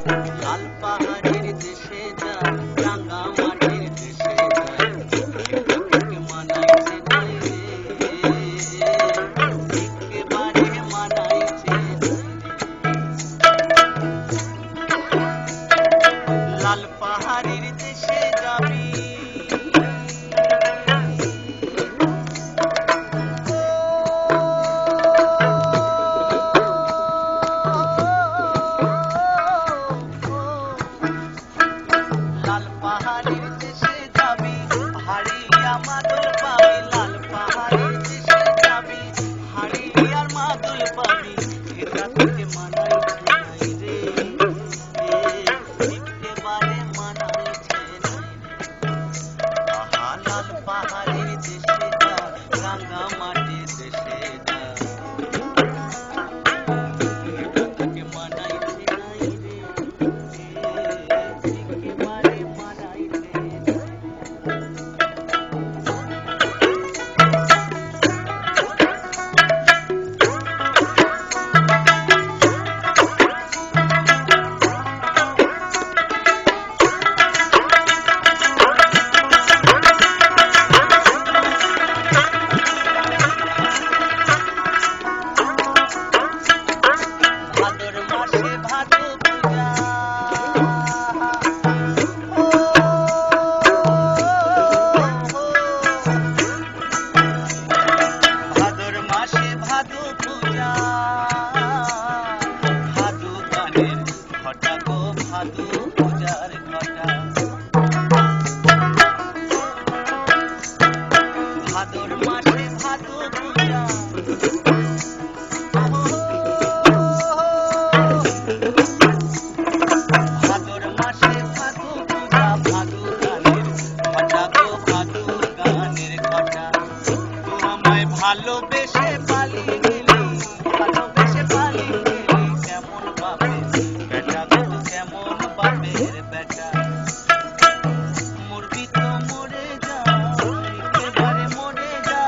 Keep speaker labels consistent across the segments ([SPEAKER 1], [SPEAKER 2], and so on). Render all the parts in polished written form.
[SPEAKER 1] লাল পাহাড়ের দেশে যায়, রাঙা মাটির দেশে যায়, একেবারে মানাইছে নাই রে, একেবারে মানাইছে নাই রে। লাল পাহাড়ের দেশে যাবি, লাল পাহাড়ের দেশে যাবি, হাড়িয়া মাদল পাবি, লাল পাহাড়ের দেশে যাবি, হাড়িয়ার মাদল পাবি, এটা তোকে মানাইছে নাই রে, একেবারে মানাইছে নাই রে। আহা লাল পাহাড়ের দেশে যা, রাঙা মাটির দেশে যা, এটা তোকে মানাইছে নাই রে, একেবারে মানাইছে নাই। ভাদর মাসে ভাদু পূজা, ও ভাদর মাসে ভাদু পূজা, ভাদু গানের ঘটা গো, ভাদু পূজার ঘটা। ভাদর মাসে ভাদু পূজা, ভাদর মাসে ভাদু পূজা, ভাদু গানের ঘটা গো, ভাদু গানের ঘটা। তুই আমায় ভালোবেসে পালিয়ে গেলি, ভালোবেসে পালিয়ে গেলি, কেমন বাপের বেটা গো, কেমন বাপের বেটা। মরবি তো মরে যা, একেবারে মরে যা,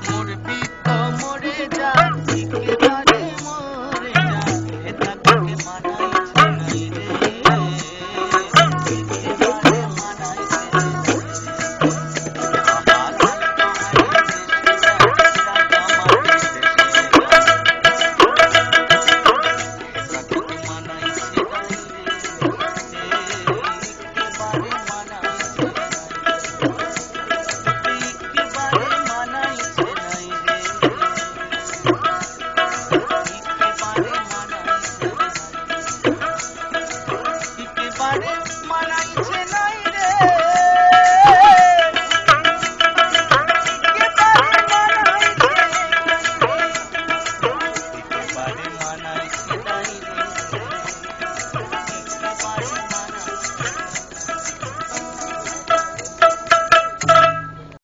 [SPEAKER 1] মরবি তো মরে যা, একেবারে মরে যা, এটা তোকে মানাইছে নাই রে, একেবারে মানাইছে নাই রে। আহা লাল পাহাড়ের দেশে যা, রাঙা মাটির দেশে যা, এটা তোকে মানাইছে নাই রে, একেবারে মানাইছে নাই রে, একেবারে মানাইছে নাই রে, একেবারে মানাইছে নাই রে, একেবারে